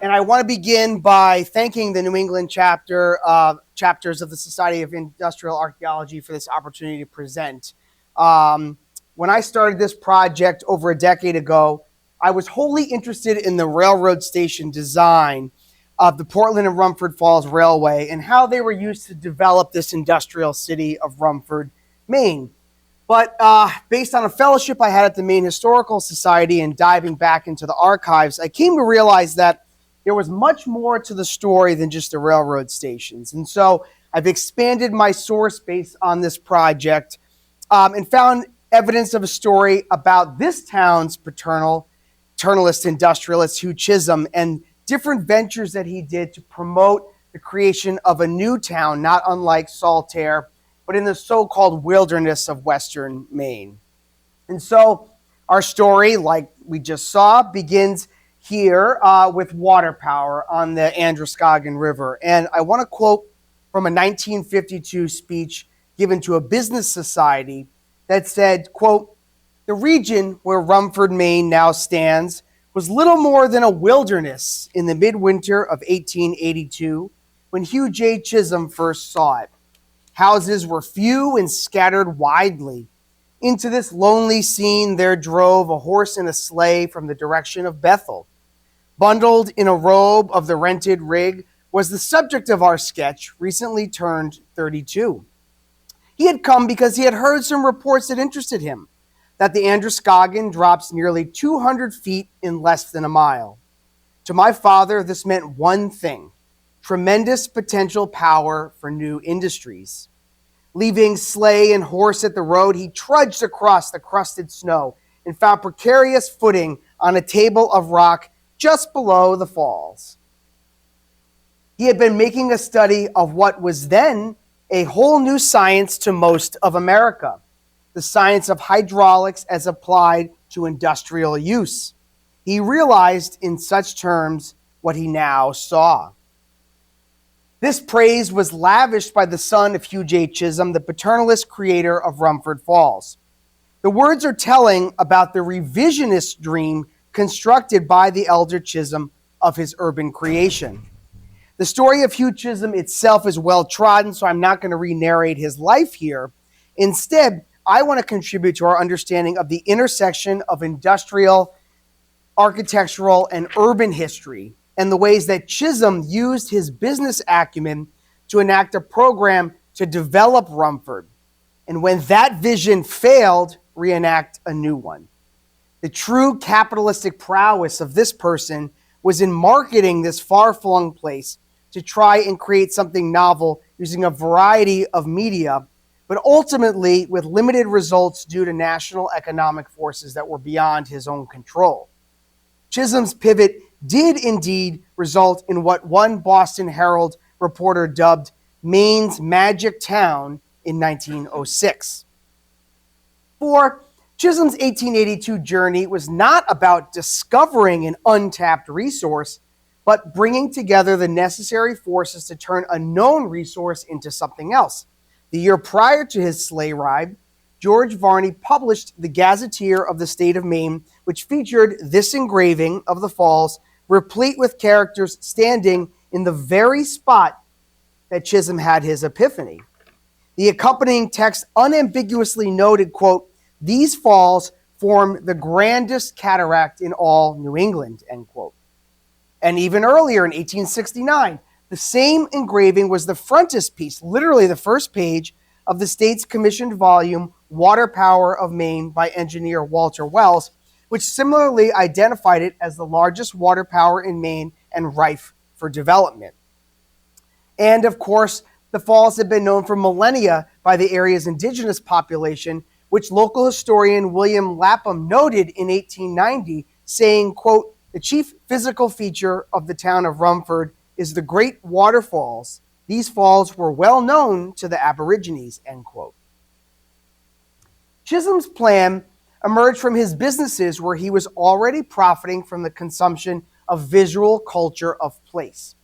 And I want to begin by thanking the New England chapters of the Society of Industrial Archaeology for this opportunity to present. When I started this project over a decade ago, I was wholly interested in the railroad station design of the Portland and Rumford Falls Railway and how they were used to develop this industrial city of Rumford, Maine. But based on a fellowship I had at the Maine Historical Society and diving back into the archives, I came to realize that there was much more to the story than just the railroad stations. And so I've expanded my source base on this project and found evidence of a story about this town's paternalist industrialist, Hugh Chisolm, and different ventures that he did to promote the creation of a new town, not unlike Saltaire, but in the so-called wilderness of Western Maine. And so our story, like we just saw, begins here with water power on the Androscoggin River. And I want to quote from a 1952 speech given to a business society that said, quote, "The region where Rumford, Maine now stands was little more than a wilderness in the midwinter of 1882 when Hugh J. Chisolm first saw it. Houses were few and scattered widely. Into this lonely scene there drove a horse and a sleigh from the direction of Bethel. Bundled in a robe of the rented rig was the subject of our sketch, recently turned 32. He had come because he had heard some reports that interested him, that the Androscoggin drops nearly 200 feet in less than a mile. To my father, this meant one thing: tremendous potential power for new industries. Leaving sleigh and horse at the road, he trudged across the crusted snow and found precarious footing on a table of rock just below the falls. He had been making a study of what was then a whole new science to most of America, the science of hydraulics as applied to industrial use. He realized in such terms what he now saw. This praise was lavished by the son of Hugh J. Chisolm, the paternalist creator of Rumford Falls. The words are telling about the revisionist dream constructed by the elder Chisolm of his urban creation. The story of Hugh Chisolm itself is well trodden, so I'm not going to re-narrate his life here. Instead, I want to contribute to our understanding of the intersection of industrial, architectural, and urban history, and the ways that Chisolm used his business acumen to enact a program to develop Rumford, and when that vision failed, reenact a new one. The true capitalistic prowess of this person was in marketing this far-flung place to try and create something novel using a variety of media, but ultimately with limited results due to national economic forces that were beyond his own control. Chisolm's pivot did indeed result in what one Boston Herald reporter dubbed Maine's magic town in 1906. For Chisolm's 1882 journey was not about discovering an untapped resource, but bringing together the necessary forces to turn a known resource into something else. The year prior to his sleigh ride, George Varney published the Gazetteer of the State of Maine, which featured this engraving of the falls, replete with characters standing in the very spot that Chisolm had his epiphany. The accompanying text unambiguously noted, quote, "These falls form the grandest cataract in all New England," end quote. And even earlier in 1869, the same engraving was the frontispiece, literally the first page, of the state's commissioned volume, Water Power of Maine by engineer Walter Wells, which similarly identified it as the largest water power in Maine and rife for development. And of course, the falls had been known for millennia by the area's indigenous population, which local historian William Lapham noted in 1890, saying, quote, "The chief physical feature of the town of Rumford is the great waterfalls. These falls were well known to the Aborigines," end quote. Chisolm's plan emerged from his businesses where he was already profiting from the consumption of visual culture of place.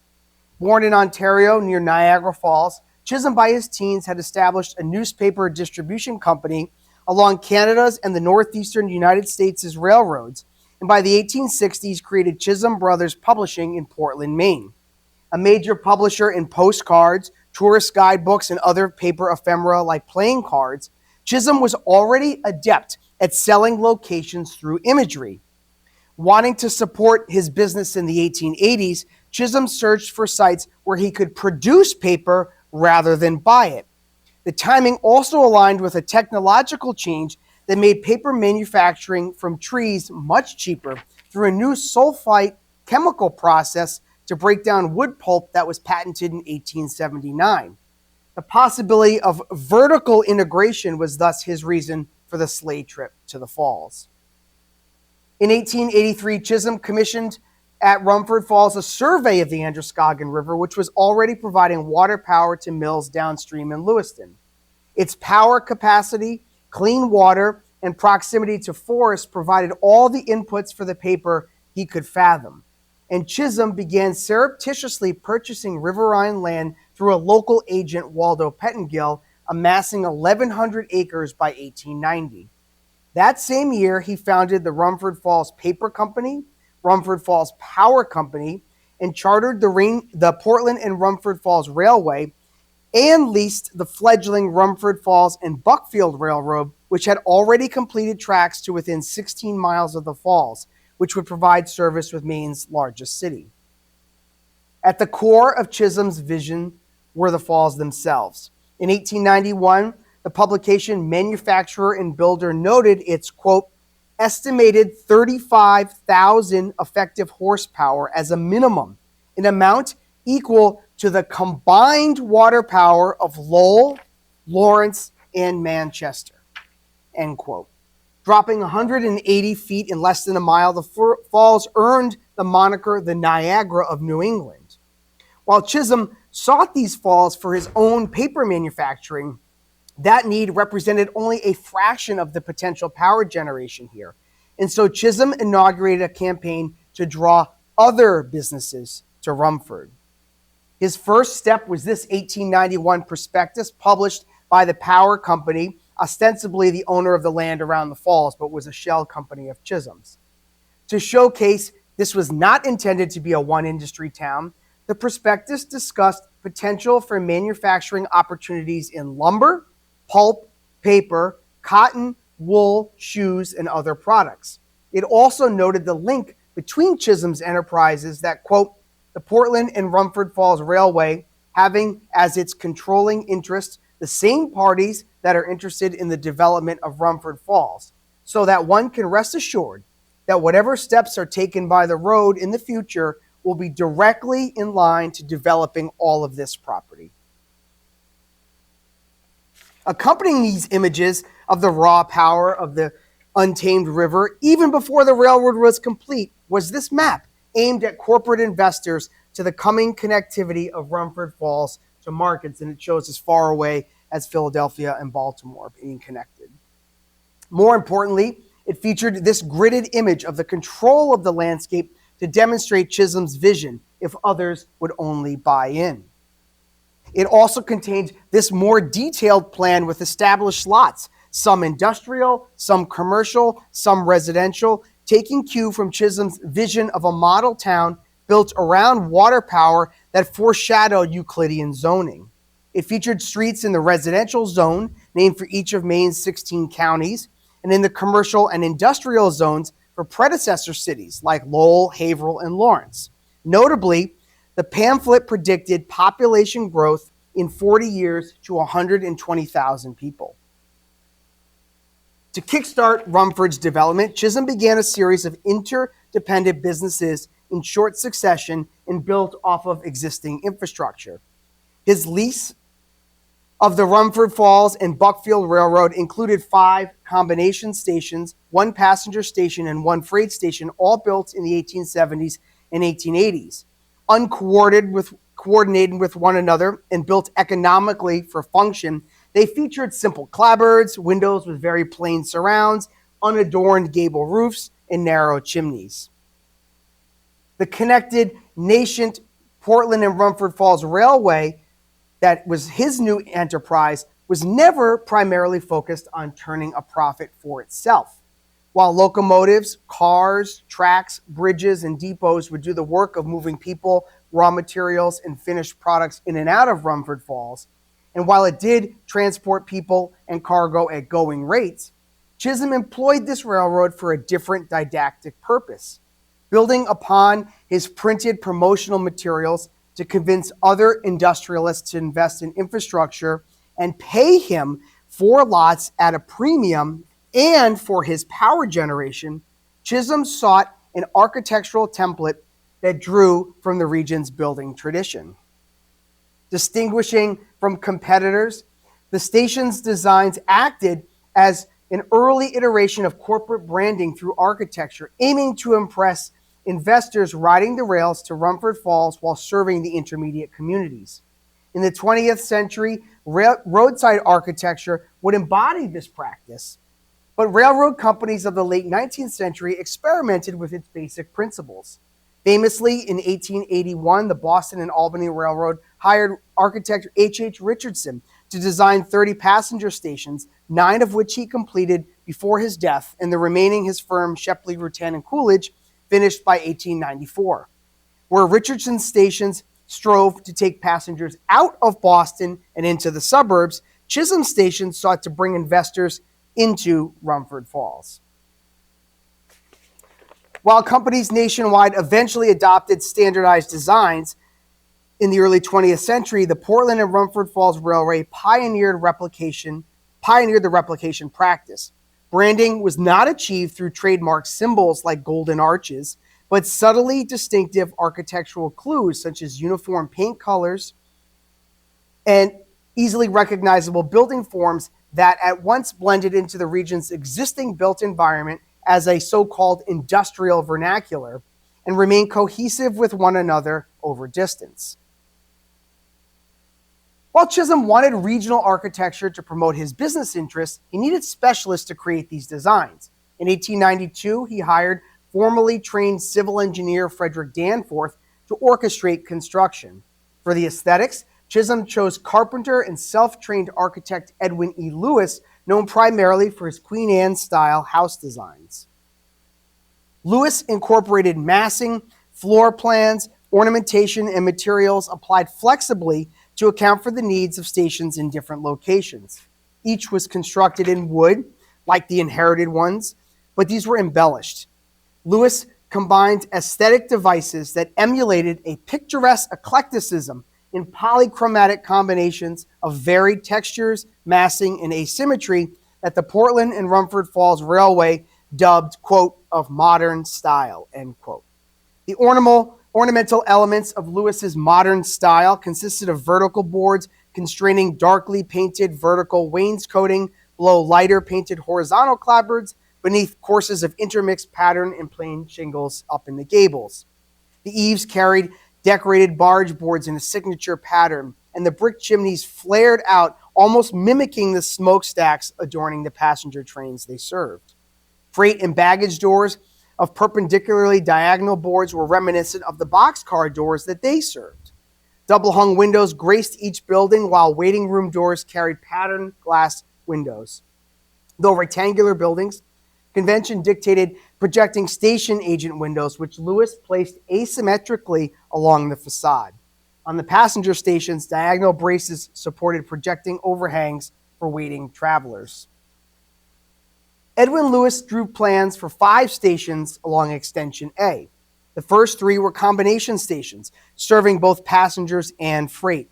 Born in Ontario near Niagara Falls, Chisolm by his teens had established a newspaper distribution company along Canada's and the northeastern United States' railroads, and by the 1860s created Chisolm Brothers Publishing in Portland, Maine. A major publisher in postcards, tourist guidebooks, and other paper ephemera like playing cards, Chisolm was already adept at selling locations through imagery. Wanting to support his business in the 1880s, Chisolm searched for sites where he could produce paper rather than buy it. The timing also aligned with a technological change that made paper manufacturing from trees much cheaper through a new sulfite chemical process to break down wood pulp that was patented in 1879. The possibility of vertical integration was thus his reason for the sleigh trip to the falls. In 1883, Chisolm commissioned at Rumford Falls a survey of the Androscoggin River, which was already providing water power to mills downstream in Lewiston. Its power capacity, clean water, and proximity to forests provided all the inputs for the paper he could fathom. And Chisolm began surreptitiously purchasing riverine land through a local agent, Waldo Pettingill, amassing 1,100 acres by 1890. That same year, he founded the Rumford Falls Paper Company, Rumford Falls Power Company, and chartered the Portland and Rumford Falls Railway, and leased the fledgling Rumford Falls and Buckfield Railroad, which had already completed tracks to within 16 miles of the falls, which would provide service with Maine's largest city. At the core of Chisolm's vision were the falls themselves. In 1891, the publication Manufacturer and Builder noted its, quote, estimated 35,000 effective horsepower as a minimum, an amount equal to the combined water power of Lowell, Lawrence, and Manchester, end quote. Dropping 180 feet in less than a mile, the falls earned the moniker the Niagara of New England. While Chisolm sought these falls for his own paper manufacturing, that need represented only a fraction of the potential power generation here. And so Chisolm inaugurated a campaign to draw other businesses to Rumford. His first step was this 1891 prospectus published by the Power Company, ostensibly the owner of the land around the falls, but was a shell company of Chisolm's. To showcase this was not intended to be a one-industry town, the prospectus discussed potential for manufacturing opportunities in lumber, pulp, paper, cotton, wool, shoes, and other products. It also noted the link between Chisolm's enterprises that, quote, the Portland and Rumford Falls Railway having as its controlling interest the same parties that are interested in the development of Rumford Falls, so that one can rest assured that whatever steps are taken by the road in the future will be directly in line to developing all of this property. Accompanying these images of the raw power of the untamed river, even before the railroad was complete, was this map aimed at corporate investors to the coming connectivity of Rumford Falls to markets, and it shows as far away as Philadelphia and Baltimore being connected. More importantly, it featured this gridded image of the control of the landscape to demonstrate Chisolm's vision if others would only buy in. It also contained this more detailed plan with established lots, some industrial, some commercial, some residential, taking cue from Chisolm's vision of a model town built around water power that foreshadowed Euclidean zoning. It featured streets in the residential zone, named for each of Maine's 16 counties, and in the commercial and industrial zones for predecessor cities like Lowell, Haverhill, and Lawrence. Notably, the pamphlet predicted population growth in 40 years to 120,000 people. To kickstart Rumford's development, Chisolm began a series of interdependent businesses in short succession and built off of existing infrastructure. His lease of the Rumford Falls and Buckfield Railroad included 5 combination stations, 1 passenger station, and 1 freight station, all built in the 1870s and 1880s. Coordinated with one another and built economically for function, they featured simple clapboards, windows with very plain surrounds, unadorned gable roofs, and narrow chimneys. The connected, nascent Portland and Rumford Falls Railway, that was his new enterprise, was never primarily focused on turning a profit for itself. while locomotives, cars, tracks, bridges, and depots would do the work of moving people, raw materials, and finished products in and out of Rumford Falls. And while it did transport people and cargo at going rates, Chisolm employed this railroad for a different didactic purpose, building upon his printed promotional materials to convince other industrialists to invest in infrastructure and pay him for lots at a premium. And for his power generation, Chisolm sought an architectural template that drew from the region's building tradition. Distinguishing from competitors, the station's designs acted as an early iteration of corporate branding through architecture, aiming to impress investors riding the rails to Rumford Falls while serving the intermediate communities. In the 20th century, roadside architecture would embody this practice, but railroad companies of the late 19th century experimented with its basic principles. Famously, in 1881, the Boston and Albany Railroad hired architect H.H. Richardson to design 30 passenger stations, 9 of which he completed before his death, and the remaining his firm, Shepley, Rutan, and Coolidge, finished by 1894. Where Richardson's stations strove to take passengers out of Boston and into the suburbs, Chisolm's stations sought to bring investors into Rumford Falls. While companies nationwide eventually adopted standardized designs, in the early 20th century, the Portland and Rumford Falls Railway pioneered the replication practice. Branding was not achieved through trademark symbols like golden arches, but subtly distinctive architectural clues such as uniform paint colors and easily recognizable building forms that at once blended into the region's existing built environment as a so-called industrial vernacular and remain cohesive with one another over distance. While Chisolm wanted regional architecture to promote his business interests, he needed specialists to create these designs. In 1892, he hired formerly trained civil engineer Frederick Danforth to orchestrate construction. For the aesthetics, Chisolm chose carpenter and self-trained architect Edwin E. Lewis, known primarily for his Queen Anne-style house designs. Lewis incorporated massing, floor plans, ornamentation, and materials applied flexibly to account for the needs of stations in different locations. Each was constructed in wood, like the inherited ones, but these were embellished. Lewis combined aesthetic devices that emulated a picturesque eclecticism in polychromatic combinations of varied textures, massing, and asymmetry that the Portland and Rumford Falls Railway dubbed, quote, of modern style, end quote. The ornamental elements of Lewis's modern style consisted of vertical boards constraining darkly painted vertical wainscoting below lighter painted horizontal clapboards beneath courses of intermixed pattern and plain shingles up in the gables. The eaves carried decorated barge boards in a signature pattern, and the brick chimneys flared out, almost mimicking the smokestacks adorning the passenger trains they served. Freight and baggage doors of perpendicularly diagonal boards were reminiscent of the boxcar doors that they served. Double-hung windows graced each building, while waiting room doors carried patterned glass windows. Though rectangular buildings, convention dictated projecting station agent windows, which Lewis placed asymmetrically along the facade. On the passenger stations, diagonal braces supported projecting overhangs for waiting travelers. Edwin Lewis drew plans for 5 stations along Extension A. The first 3 were combination stations, serving both passengers and freight.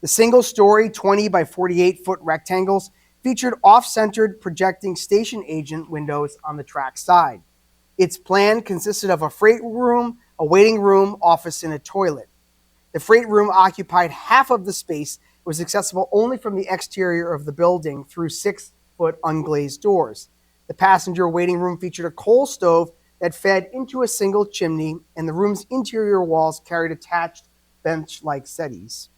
The single-story 20 by 48-foot rectangles featured off-centered projecting station agent windows on the track side. Its plan consisted of a freight room, a waiting room, office, and a toilet. The freight room occupied half of the space. It was accessible only from the exterior of the building through 6-foot unglazed doors. The passenger waiting room featured a coal stove that fed into a single chimney, and the room's interior walls carried attached bench-like settees.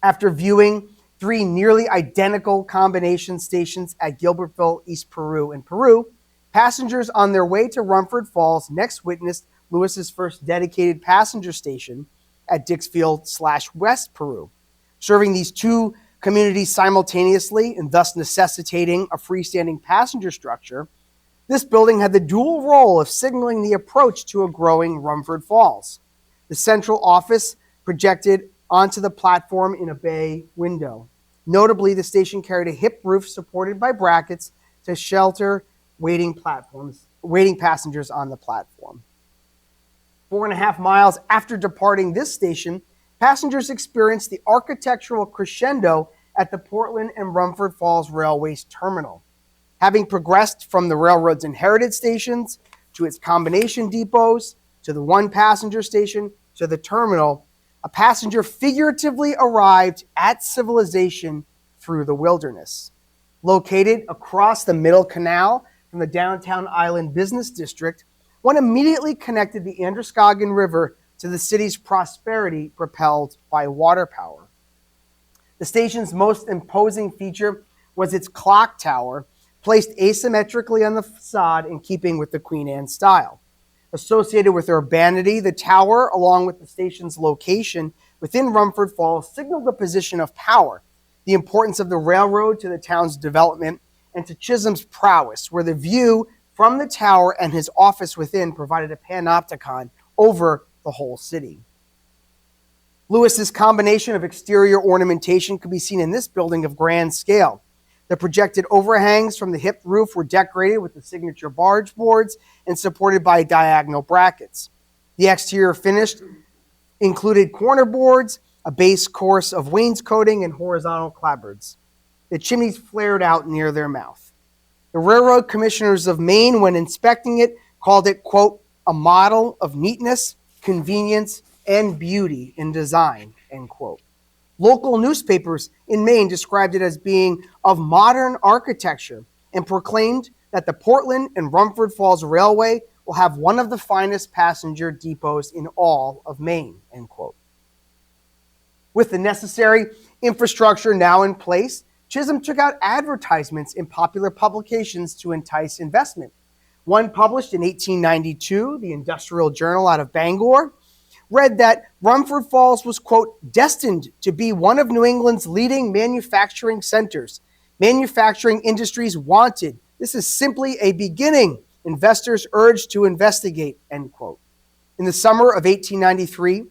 After viewing 3 nearly identical combination stations at Gilbertville, East Peru, and Peru, passengers on their way to Rumford Falls next witnessed Lewis's first dedicated passenger station at Dixfield/West Peru. Serving these 2 communities simultaneously and thus necessitating a freestanding passenger structure, This building had the dual role of signaling the approach to a growing Rumford Falls. The central office projected onto the platform in a bay window. Notably, the station carried a hip roof supported by brackets to shelter waiting passengers on the platform. 4.5 miles after departing this station, passengers experienced the architectural crescendo at the Portland and Rumford Falls Railway's terminal. Having progressed from the railroad's inherited stations to its combination depots to the one passenger station to the terminal, a passenger figuratively arrived at civilization through the wilderness. Located across the Middle Canal from the downtown island business district, one immediately connected the Androscoggin River to the city's prosperity propelled by water power. The station's most imposing feature was its clock tower, placed asymmetrically on the facade in keeping with the Queen Anne style. Associated with urbanity, the tower, along with the station's location within Rumford Falls, signaled a position of power, the importance of the railroad to the town's development, and to Chisolm's prowess, where the view from the tower and his office within provided a panopticon over the whole city. Lewis's combination of exterior ornamentation could be seen in this building of grand scale. The projected overhangs from the hip roof were decorated with the signature barge boards and supported by diagonal brackets. The exterior finish included corner boards, a base course of wainscoting, and horizontal clapboards. The chimneys flared out near their mouth. The railroad commissioners of Maine, when inspecting it, called it, quote, a model of neatness, convenience, and beauty in design, end quote. Local newspapers in Maine described it as being of modern architecture and proclaimed that the Portland and Rumford Falls Railway will have one of the finest passenger depots in all of Maine, end quote. With the necessary infrastructure now in place, Chisolm took out advertisements in popular publications to entice investment. One published in 1892, the Industrial Journal out of Bangor, read that Rumford Falls was, quote, destined to be one of New England's leading manufacturing centers. Manufacturing industries wanted. This is simply a beginning. Investors urged to investigate, end quote. In the summer of 1893,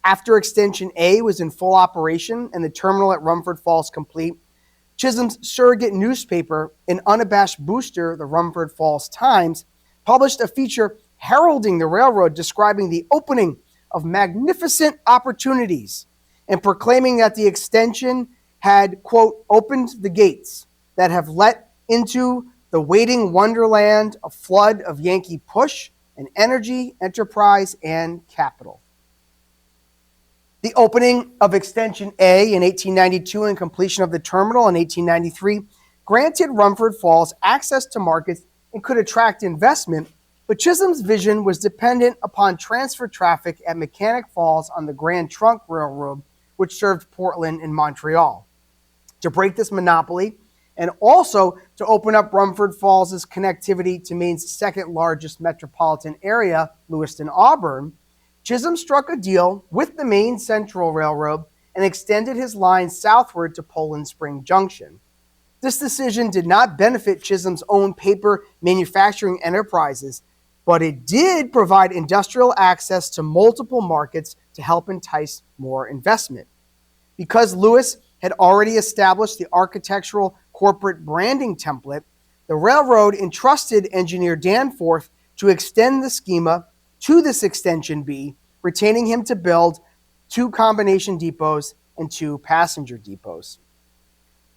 after Extension A was in full operation and the terminal at Rumford Falls complete, Chisolm's surrogate newspaper, an unabashed booster, the Rumford Falls Times, published a feature heralding the railroad, describing the opening of magnificent opportunities and proclaiming that the extension had, quote, opened the gates that have let into the waiting wonderland a flood of Yankee push and energy, enterprise, and capital. The opening of Extension A in 1892 and completion of the terminal in 1893 granted Rumford Falls access to markets and could attract investment, but Chisolm's vision was dependent upon transfer traffic at Mechanic Falls on the Grand Trunk Railroad, which served Portland and Montreal. To break this monopoly, and also to open up Rumford Falls' connectivity to Maine's second largest metropolitan area, Lewiston-Auburn, Chisolm struck a deal with the Maine Central Railroad and extended his line southward to Poland Spring Junction. This decision did not benefit Chisolm's own paper manufacturing enterprises, but it did provide industrial access to multiple markets to help entice more investment. Because Lewis had already established the architectural corporate branding template, the railroad entrusted engineer Danforth to extend the schema to this Extension B, retaining him to build 2 combination depots and 2 passenger depots.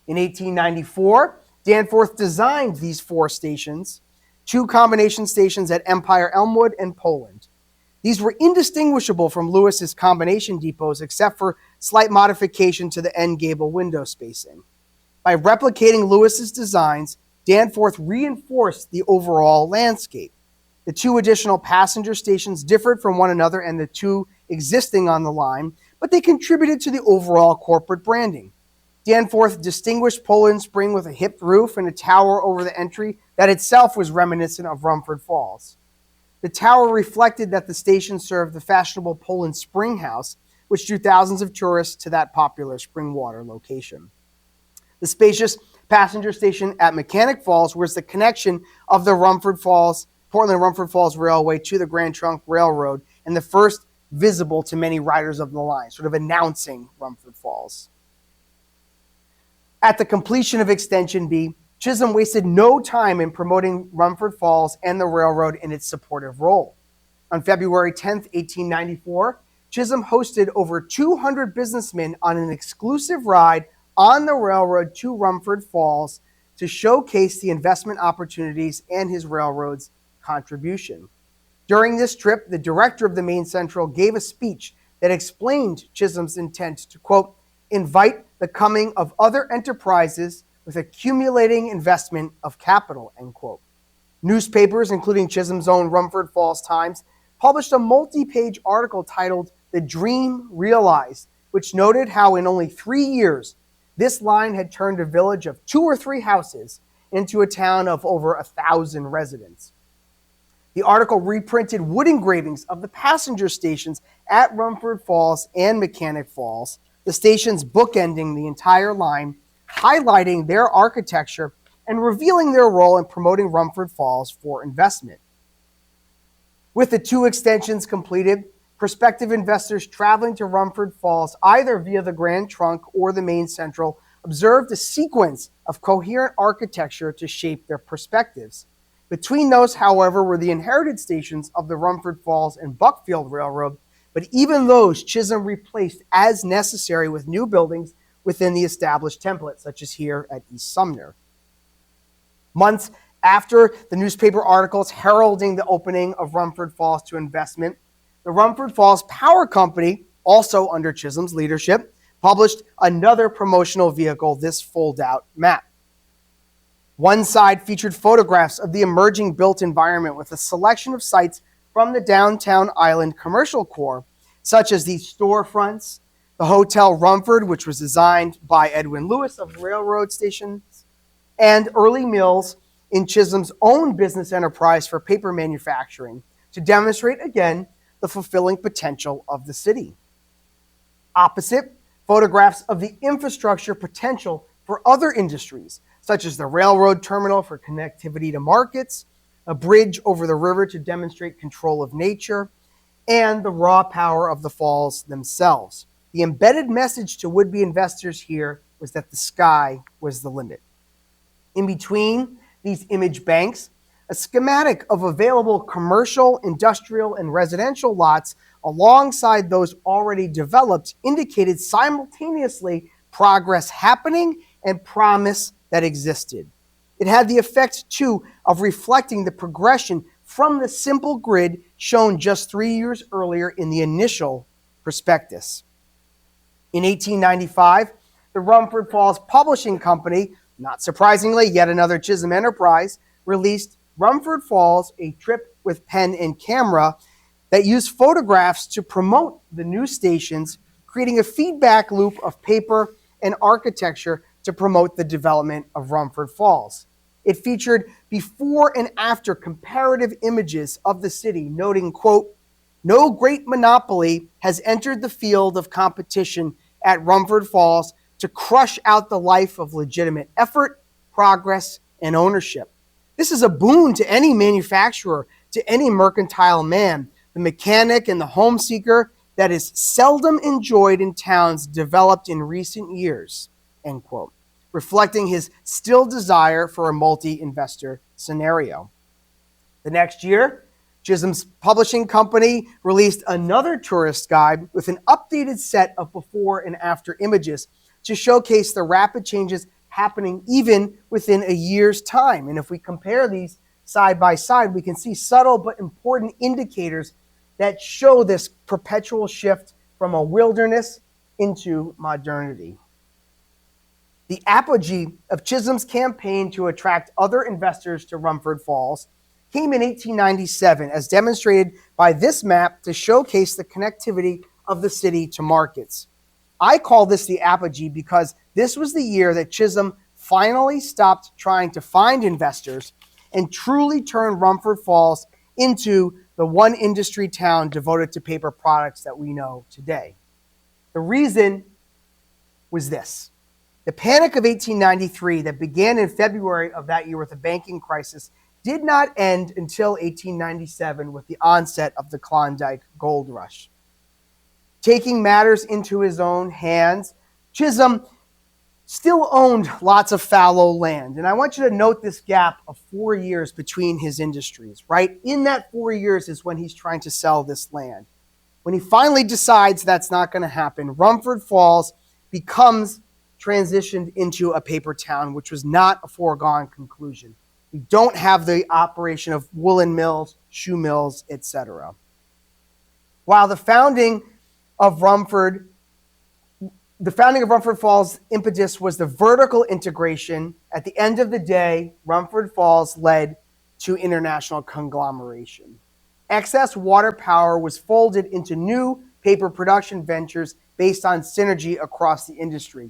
In 1894, Danforth designed these 4 stations, 2 combination stations at Empire Elmwood and Poland. These were indistinguishable from Lewis's combination depots except for slight modification to the end gable window spacing. By replicating Lewis's designs, Danforth reinforced the overall landscape. The 2 additional passenger stations differed from one another and the 2 existing on the line, but they contributed to the overall corporate branding. Danforth distinguished Poland Spring with a hipped roof and a tower over the entry that itself was reminiscent of Rumford Falls. The tower reflected that the station served the fashionable Poland Spring House, which drew thousands of tourists to that popular spring water location. The spacious passenger station at Mechanic Falls was the connection of the Portland-Rumford Falls Railway to the Grand Trunk Railroad, and the first visible to many riders of the line, sort of announcing Rumford Falls. At the completion of Extension B, Chisolm wasted no time in promoting Rumford Falls and the railroad in its supportive role. On February 10, 1894, Chisolm hosted over 200 businessmen on an exclusive ride on the railroad to Rumford Falls to showcase the investment opportunities and his railroad's contribution. During this trip, the director of the Maine Central gave a speech that explained Chisolm's intent to, quote, invite the coming of other enterprises with accumulating investment of capital, end quote. Newspapers, including Chisolm's own Rumford Falls Times, published a multi-page article titled The Dream Realized, which noted how in only 3 years, this line had turned a village of 2 or 3 houses into a town of over 1,000 residents. The article reprinted wood engravings of the passenger stations at Rumford Falls and Mechanic Falls, the stations bookending the entire line, highlighting their architecture and revealing their role in promoting Rumford Falls for investment. With the 2 extensions completed, prospective investors traveling to Rumford Falls, either via the Grand Trunk or the Maine Central, observed a sequence of coherent architecture to shape their perspectives. Between those, however, were the inherited stations of the Rumford Falls and Buckfield Railroad, but even those Chisolm replaced as necessary with new buildings within the established template, such as here at East Sumner. Months after the newspaper articles heralding the opening of Rumford Falls to investment, the Rumford Falls Power Company, also under Chisolm's leadership, published another promotional vehicle, this fold-out map. One side featured photographs of the emerging built environment with a selection of sites from the downtown island commercial core, such as the storefronts, the Hotel Rumford, which was designed by Edwin Lewis of railroad stations, and early mills in Chisolm's own business enterprise for paper manufacturing to demonstrate, again, the fulfilling potential of the city. Opposite, photographs of the infrastructure potential for other industries, such as the railroad terminal for connectivity to markets, a bridge over the river to demonstrate control of nature, and the raw power of the falls themselves. The embedded message to would-be investors here was that the sky was the limit. In between these image banks, a schematic of available commercial, industrial, and residential lots alongside those already developed indicated simultaneously progress happening and promise that existed. It had the effect, too, of reflecting the progression from the simple grid shown just 3 years earlier in the initial prospectus. In 1895, the Rumford Falls Publishing Company, not surprisingly, yet another Chisolm enterprise, released Rumford Falls, A Trip with Pen and Camera, that used photographs to promote the new stations, creating a feedback loop of paper and architecture to promote the development of Rumford Falls. It featured before and after comparative images of the city, noting, quote, no great monopoly has entered the field of competition at Rumford Falls to crush out the life of legitimate effort, progress, and ownership. This is a boon to any manufacturer, to any mercantile man, the mechanic and the home seeker, that is seldom enjoyed in towns developed in recent years, end quote, reflecting his still desire for a multi-investor scenario. The next year, Chisolm's publishing company released another tourist guide with an updated set of before and after images to showcase the rapid changes happening even within a year's time. And if we compare these side by side, we can see subtle but important indicators that show this perpetual shift from a wilderness into modernity. The apogee of Chisolm's campaign to attract other investors to Rumford Falls came in 1897, as demonstrated by this map to showcase the connectivity of the city to markets. I call this the apogee because this was the year that Chisolm finally stopped trying to find investors and truly turned Rumford Falls into the one industry town devoted to paper products that we know today. The reason was this. The Panic of 1893 that began in February of that year with the banking crisis did not end until 1897 with the onset of the Klondike Gold Rush. Taking matters into his own hands, Chisolm still owned lots of fallow land. And I want you to note this gap of 4 years between his industries, right? In that 4 years is when he's trying to sell this land. When he finally decides that's not going to happen, Rumford Falls becomes transitioned into a paper town, which was not a foregone conclusion. We don't have the operation of woolen mills, shoe mills, etc. While the founding of Rumford Falls' impetus was the vertical integration, at the end of the day, Rumford Falls led to international conglomeration. Excess water power was folded into new paper production ventures based on synergy across the industry,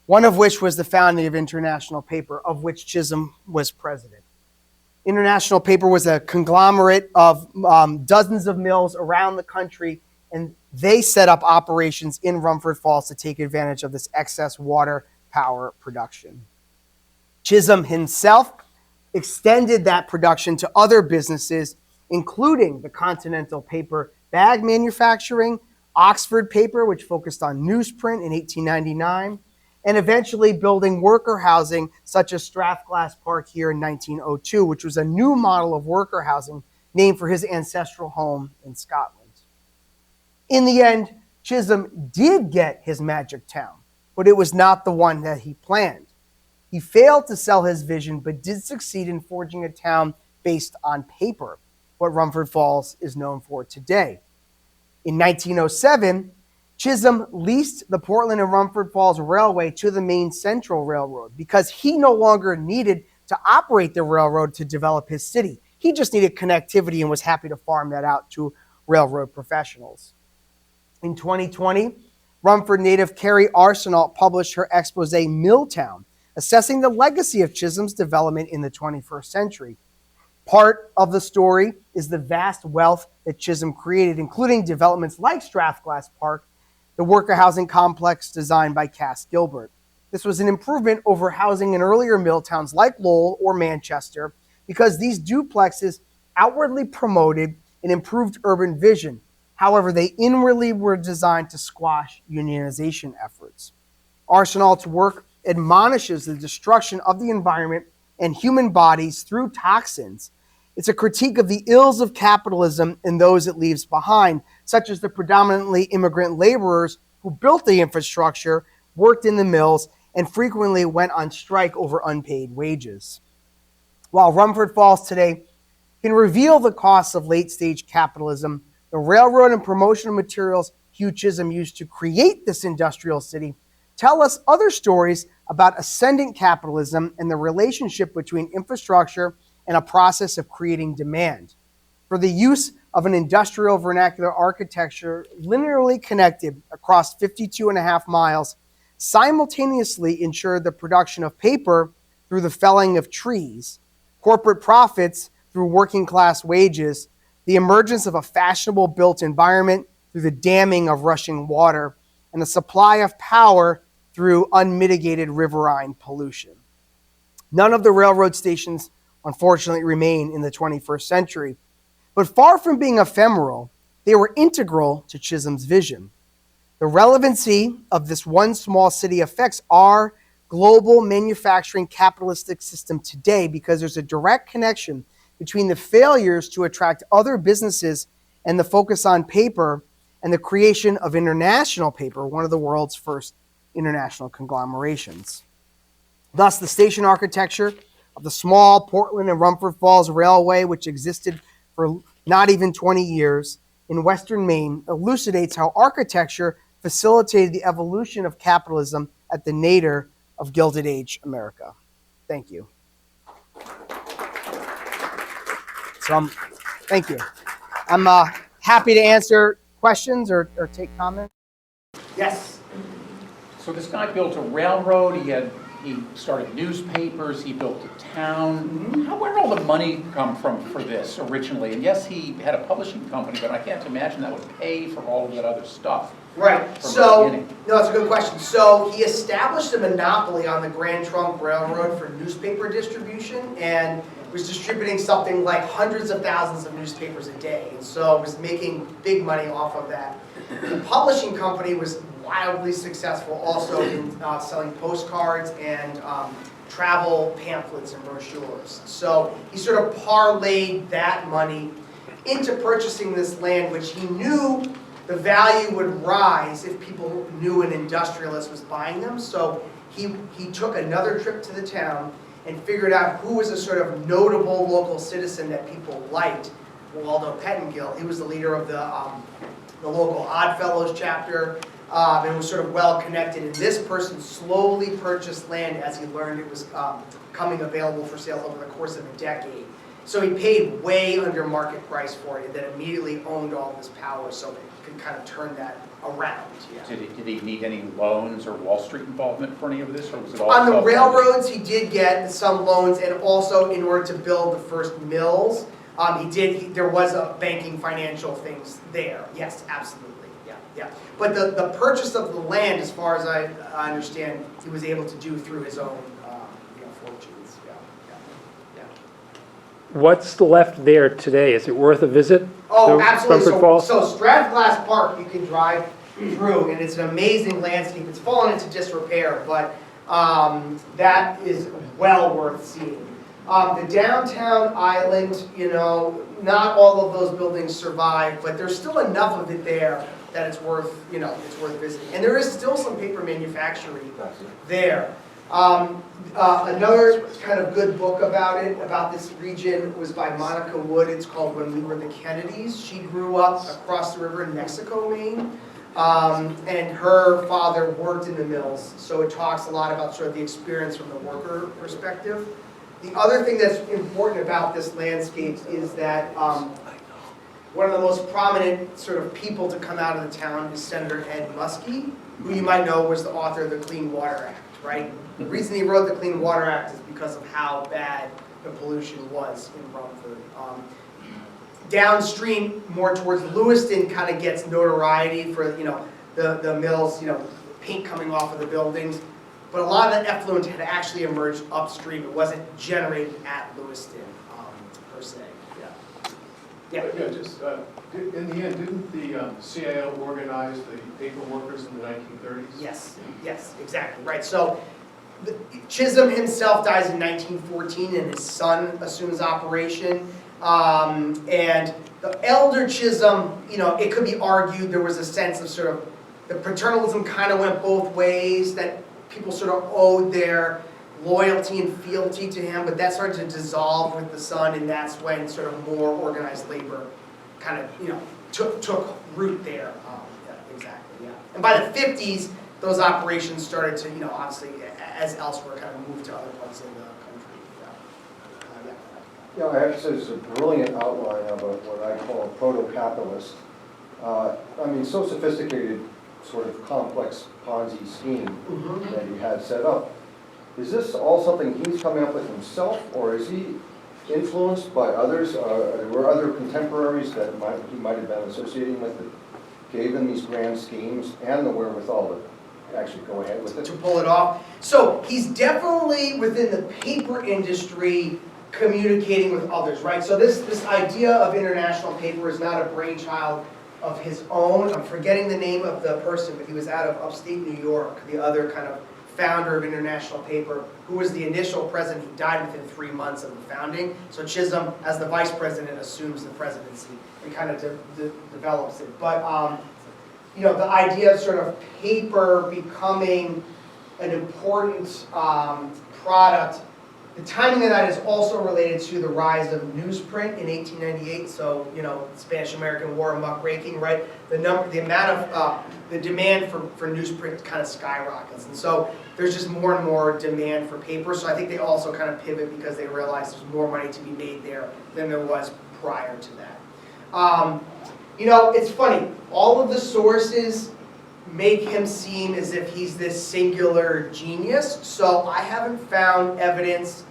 one of which was the founding of International Paper, of which Chisolm was president. International Paper was a conglomerate of dozens of mills around the country, and they set up operations in Rumford Falls to take advantage of this excess water power production. Chisolm himself extended that production to other businesses, including the Continental Paper bag manufacturing, Oxford Paper, which focused on newsprint in 1899, and eventually building worker housing such as Strathglass Park here in 1902, which was a new model of worker housing named for his ancestral home in Scotland. In the end, Chisolm did get his magic town, but it was not the one that he planned. He failed to sell his vision, but did succeed in forging a town based on paper, what Rumford Falls is known for today. In 1907, Chisolm leased the Portland and Rumford Falls Railway to the Maine Central Railroad because he no longer needed to operate the railroad to develop his city. He just needed connectivity and was happy to farm that out to railroad professionals. In 2020, Rumford native Carrie Arsenault published her expose Milltown, assessing the legacy of Chisolm's development in the 21st century. Part of the story is the vast wealth that Chisolm created, including developments like Strathglass Park, the worker housing complex designed by Cass Gilbert. This was an improvement over housing in earlier mill towns like Lowell or Manchester because these duplexes outwardly promoted an improved urban vision. However, they inwardly were designed to squash unionization efforts. Arsenault's work admonishes the destruction of the environment and human bodies through toxins. It's a critique of the ills of capitalism and those it leaves behind, such as the predominantly immigrant laborers who built the infrastructure, worked in the mills, and frequently went on strike over unpaid wages. While Rumford Falls today can reveal the costs of late-stage capitalism, the railroad and promotional materials Hugh Chisolm used to create this industrial city tell us other stories about ascendant capitalism and the relationship between infrastructure and a process of creating demand. For the use of an industrial vernacular architecture linearly connected across 52.5 miles simultaneously ensured the production of paper through the felling of trees, corporate profits through working class wages, the emergence of a fashionable built environment through the damming of rushing water, and the supply of power through unmitigated riverine pollution. None of the railroad stations, unfortunately, remain in the 21st century, but far from being ephemeral, they were integral to Chisolm's vision. The relevancy of this one small city affects our global manufacturing capitalistic system today because there's a direct connection between the failures to attract other businesses and the focus on paper and the creation of International Paper, one of the world's first international conglomerations. Thus, the station architecture of the small Portland and Rumford Falls Railway, which existed for not even 20 years in western Maine, elucidates how architecture facilitated the evolution of capitalism at the nadir of Gilded Age America. Thank you. Thank you. I'm happy to answer questions or take comments. Yes. So this guy built a railroad. He had he started newspapers, he built a town. Where did all the money come from for this originally? And yes, he had a publishing company, but I can't imagine that would pay for all of that other stuff. Right. From the So, beginning. no, it's a good question. So he established a monopoly on the Grand Trunk Railroad for newspaper distribution and was distributing something like hundreds of thousands of newspapers a day. And so was making big money off of that. The publishing company was wildly successful also in selling postcards and travel pamphlets and brochures. So he sort of parlayed that money into purchasing this land, which he knew the value would rise if people knew an industrialist was buying them. So he took another trip to the town and figured out who was a sort of notable local citizen that people liked. Waldo Pettingill, he was the leader of the local Oddfellows chapter, and was sort of well connected. And this person slowly purchased land as he learned it was coming available for sale over the course of a decade. So he paid way under market price for it, and then immediately owned all of this power, so he could kind of turn that around. Yeah. Did he need any loans or Wall Street involvement for any of this, or was it all On the self-funded? railroads, he did get some loans, and also in order to build the first mills, there was a banking financial things there. Yes, absolutely. Yeah. But the purchase of the land, as far as I understand, he was able to do through his own fortunes. Yeah. What's left there today? Is it worth a visit? Oh, to absolutely. Rumford Falls? So Strathglass Park, you can drive through, and it's an amazing landscape. It's fallen into disrepair, but that is well worth seeing. The downtown island, not all of those buildings survive, but there's still enough of it there that it's worth visiting. And there is still some paper manufacturing there. Another kind of good book about this region, was by Monica Wood. It's called When We Were the Kennedys. She grew up across the river in Mexico, Maine, and her father worked in the mills. So it talks a lot about sort of the experience from the worker perspective. The other thing that's important about this landscape is that one of the most prominent sort of people to come out of the town is Senator Ed Muskie, who you might know was the author of the Clean Water Act, right? The reason he wrote the Clean Water Act is because of how bad the pollution was in Rumford. Downstream, more towards Lewiston, kind of gets notoriety for the mills, paint coming off of the buildings. But a lot of that effluent had actually emerged upstream. It wasn't generated at Lewiston per se. Yeah. Just in the end, didn't the CIO organize the paper workers in the 1930s? Yes, exactly, right. So Chisolm himself dies in 1914, and his son assumes operation. And the elder Chisolm, it could be argued there was a sense of sort of, the paternalism kind of went both ways, that people sort of owed their loyalty and fealty to him, but that started to dissolve with the son, and that's when sort of more organized labor kind of, took root there. Exactly. And by the 50s, those operations started to, obviously, as elsewhere, kind of move to other parts of the country. Yeah, I have to say this is a brilliant outline of what I call a proto-capitalist. So sophisticated, sort of complex Ponzi scheme that he had set up. Is this all something he's coming up with himself, or is he influenced by others? Were other contemporaries that he might have been associating with that gave him these grand schemes and the wherewithal to actually go ahead with it? To pull it off. So he's definitely within the paper industry communicating with others, right? So this idea of international paper is not a brainchild of his own. I'm forgetting the name of the person, but he was out of upstate New York, the other kind of founder of International Paper, who was the initial president. He died within 3 months of the founding. So Chisolm, as the vice president, assumes the presidency and kind of develops it. But the idea of sort of paper becoming an important product, the timing of that is also related to the rise of newsprint in 1898. So, Spanish-American War, muckraking, right? The amount of the demand for newsprint kind of skyrockets, and so there's just more and more demand for paper. So I think they also kind of pivot because they realize there's more money to be made there than there was prior to that. It's funny. All of the sources make him seem as if he's this singular genius. So I haven't found evidence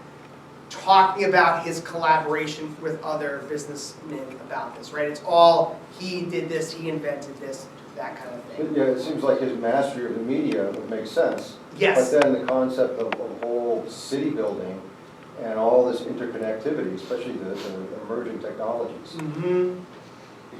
talking about his collaboration with other businessmen about this, right? It's all, he did this, he invented this, that kind of thing. Yeah, it seems like his mastery of the media would make sense. Yes. But then the concept of a whole city building and all this interconnectivity, especially the emerging technologies. Mm-hmm.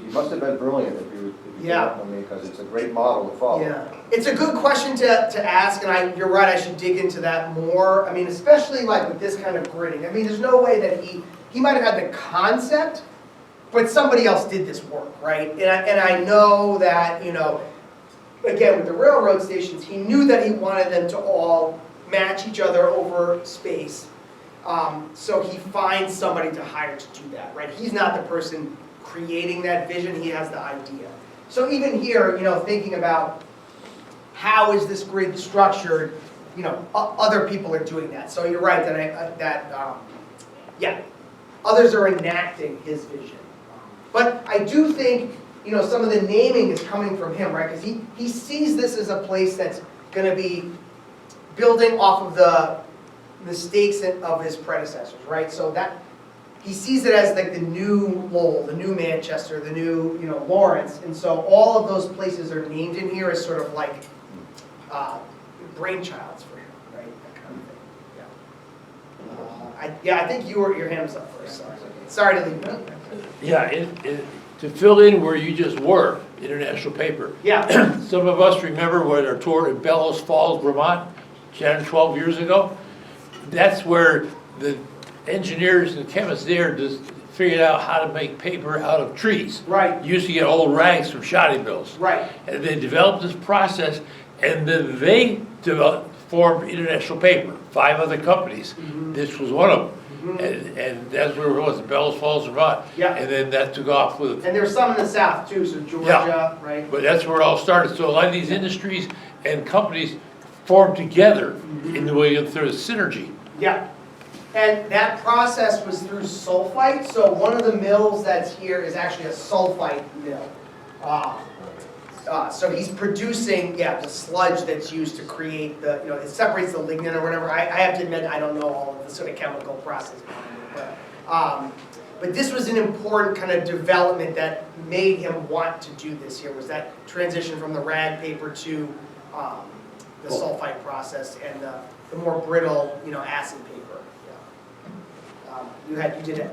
He must have been brilliant if he Yeah. came up with me, because it's a great model to follow. Yeah, it's a good question to ask, and you're right, I should dig into that more. I mean, especially like with this kind of gridding. I mean, there's no way that he might have had the concept, but somebody else did this work, right? And I know that, you know, again, with the railroad stations, he knew that he wanted them to all match each other over space. So he finds somebody to hire to do that, right? He's not the person creating that vision, he has the idea. So even here, you know, thinking about how is this grid structured, you know, other people are doing that. So you're right that yeah, others are enacting his vision. But I do think, you know, some of the naming is coming from him, right? Because he sees this as a place that's going to be building off of the mistakes of his predecessors, right? So that he sees it as like the new Lowell, the new Manchester, the new, you know, Lawrence, and so all of those places are named in here as sort of like brainchilds for him, right? That kind of thing. Yeah. I think your hand was up first. Sorry to leave you out. Yeah, to fill in where you just were, International Paper. Yeah. Some of us remember when our tour in Bellows Falls, Vermont, 10 or 12 years ago. That's where the engineers and chemists there just figured out how to make paper out of trees. Right. Used to get old rags from shoddy mills. Right. And they developed this process, and then they formed International Paper, 5 other companies. Mm-hmm. This was one of them. And that's where it was, Bellows Falls, Vermont. Yeah. And then that took off with, And there's some in the south too, so Georgia, Yeah. right? but that's where it all started. So a lot of these industries and companies formed together in the way of through synergy. Yeah. And that process was through sulfite. So one of the mills that's here is actually a sulfite mill. So he's producing, the sludge that's used to create the, you know, it separates the lignin or whatever. I have to admit, I don't know all of the sort of chemical process behind it. But this was an important kind of development that made him want to do this here, was that transition from the rag paper to the sulfite process and the more brittle, you know, acid paper. You did it.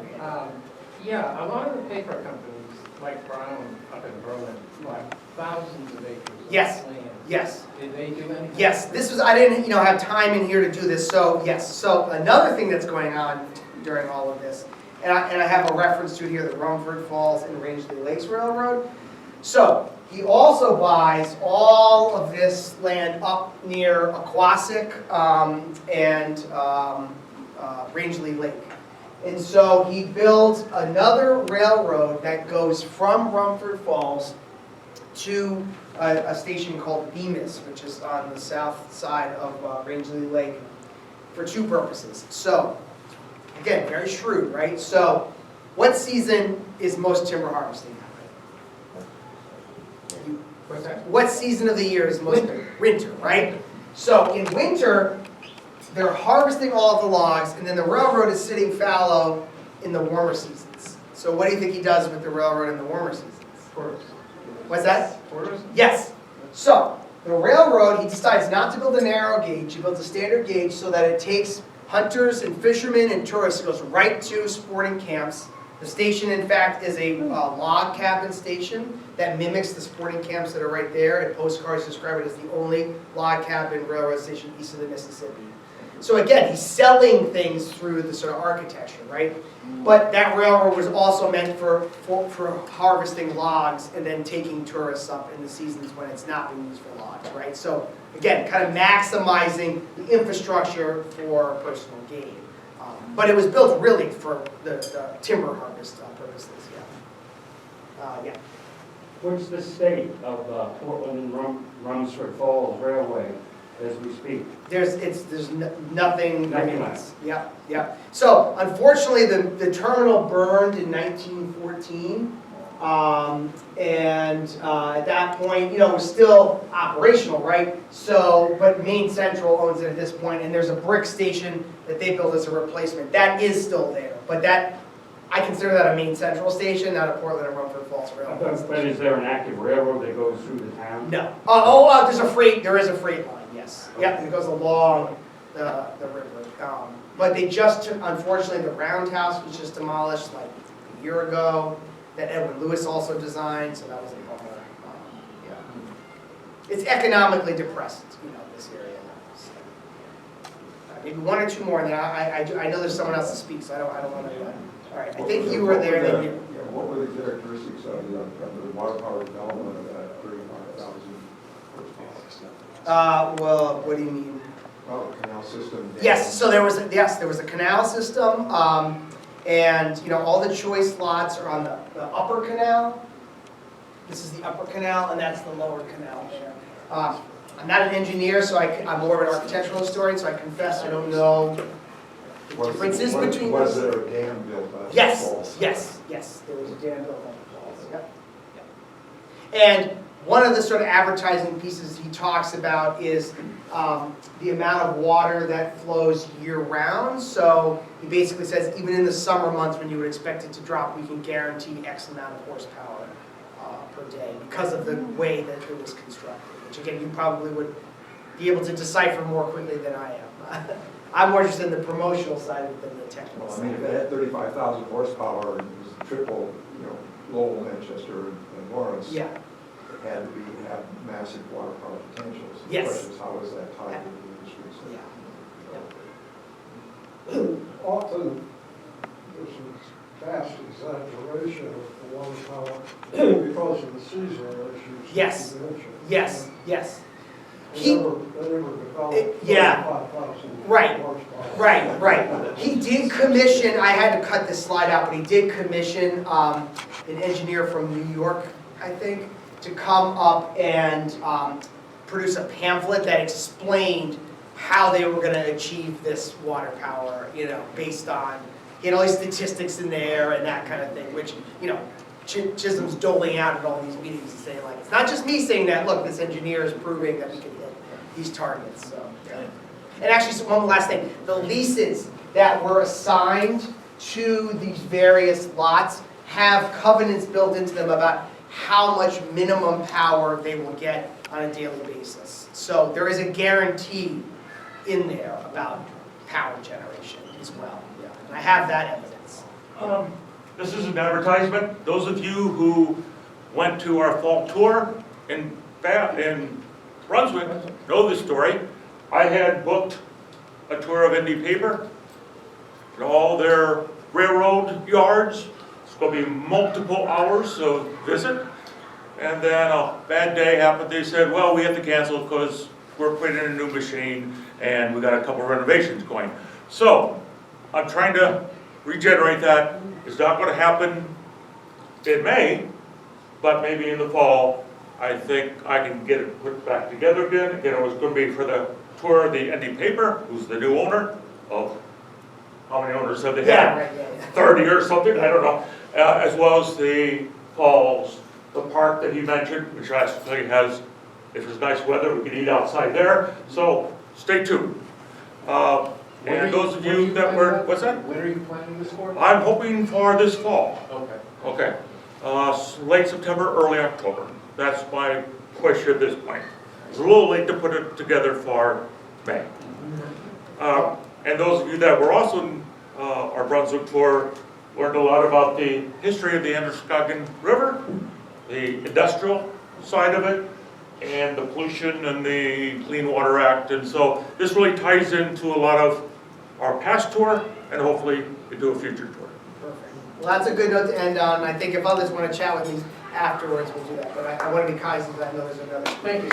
Yeah, a lot of the paper companies, like Brown up in Berlin, bought thousands of acres of Yes. land. Yes. Did they do anything? Yes, this was, I didn't, you know, have time in here to do this, so yes. So another thing that's going on during all of this, and I have a reference to it here, the Rumford Falls and Rangeley Lakes Railroad. So he also buys all of this land up near Aquasic and Rangeley Lake. And so he builds another railroad that goes from Rumford Falls to a station called Bemis, which is on the south side of Rangeley Lake, for 2 purposes. So, again, very shrewd, right? So, what season is most timber harvesting happening? What's that? What season of the year is most? Winter, right? So, in winter, they're harvesting all of the logs, and then the railroad is sitting fallow in the warmer seasons. So, what do you think he does with the railroad in the warmer seasons? Tourists. What's that? Tourism? Yes. So, the railroad, he decides not to build a narrow gauge, he builds a standard gauge so that it takes hunters and fishermen and tourists, it goes right to sporting camps. The station, in fact, is a log cabin station that mimics the sporting camps that are right there, and postcards describe it as the only log cabin railroad station east of the Mississippi. So again, he's selling things through the sort of architecture, right? But that railroad was also meant for harvesting logs and then taking tourists up in the seasons when it's not being used for logs, right? So again, kind of maximizing the infrastructure for personal gain. But it was built really for the timber harvest purposes, yeah. What's the state of Portland and Rumford Falls Railway as we speak? There's nothing. Nothing left. Yep. So unfortunately, the terminal burned in 1914. At that point, it was still operational, right? So, but Maine Central owns it at this point, and there's a brick station that they built as a replacement. That is still there, but that, I consider that a Maine Central station, not a Portland and Rumford Falls Railroad But station. is there an active railroad that goes through the town? No. There is a freight line, yes. Yep, and it goes along the river. But they just took, unfortunately, the roundhouse was just demolished like a year ago, that Edwin Lewis also designed, so that was a bummer. Yeah. It's economically depressed, this area. So, maybe one or two more, and then I know there's someone else to speak, so I don't want to. All right, I think you were there. Then you. What were the characteristics of the water power development of that 35,000 horsepower? Well, what do you mean? Oh, canal system. Yes, so there was a canal system, and all the choice lots are on the upper canal. This is the upper canal, and that's the lower canal there. I'm not an engineer, so I'm more of an architectural historian, so I confess I don't know the differences between Was those. there a dam built by the Yes, falls? yes, there was a dam built on the falls. Yep. And one of the sort of advertising pieces he talks about is the amount of water that flows year-round. So he basically says even in the summer months when you would expect it to drop, we can guarantee X amount of horsepower per day because of the way that it was constructed, which again, you probably would be able to decipher more quickly than I am. I'm more interested in the promotional side of it than the technical Well, I side. mean, if it had 35,000 horsepower and it was triple, Lowell, Manchester, and Lawrence. Yeah. It had to have massive water power potentials. Yes. The question is, how is that tied into the industry? So, Yeah. Often, this is vast exaggeration of the water power because of the seasonal issues. that Yes. you mentioned. Yes. They never developed Yeah. 35,000 Right. horsepower. Right. He did commission, I had to cut this slide out, but he did commission an engineer from New York, I think, to come up and produce a pamphlet that explained how they were going to achieve this water power, based on, he had all these statistics in there and that kind of thing, which, Chisholm's doling out at all these meetings and saying, like, it's not just me saying that, look, this engineer is proving that we can hit these targets, so. Yeah. And actually, so one last thing, the leases that were assigned to these various lots have covenants built into them about how much minimum power they will get on a daily basis. So there is a guarantee in there about power generation as well. Yeah. And I have that evidence. This is an advertisement. Those of you who went to our fall tour in Brunswick know the story. I had booked a tour of Indy Paper, all their railroad yards. It's going to be multiple hours of visit. And then a bad day happened. They said, well, we have to cancel because we're putting in a new machine and we got a couple renovations going. So I'm trying to regenerate that. It's not going to happen in May, but maybe in the fall. I think I can get it put back together again. Again, it was going to be for the tour of the Indy Paper, who's the new owner of, how many owners have they had? 30 or something, I don't know. As well as the falls, the park that he mentioned, which actually has, if it's nice weather, we can eat outside there. So stay tuned. And those of you that were, what's that? When are you planning this for? I'm hoping for this fall. Okay. Okay. Late September, early October. That's my push at this point. It's a little late to put it together for May. And those of you that were also in our Brunswick tour learned a lot about the history of the Androscoggin River, the industrial side of it, and the pollution and the Clean Water Act. And so this really ties into a lot of our past tour and hopefully we do a future tour. Perfect. Well, that's a good note to end on. I think if others want to chat with me afterwards, we'll do that. But I want to be kind since I know there's another. Thank you.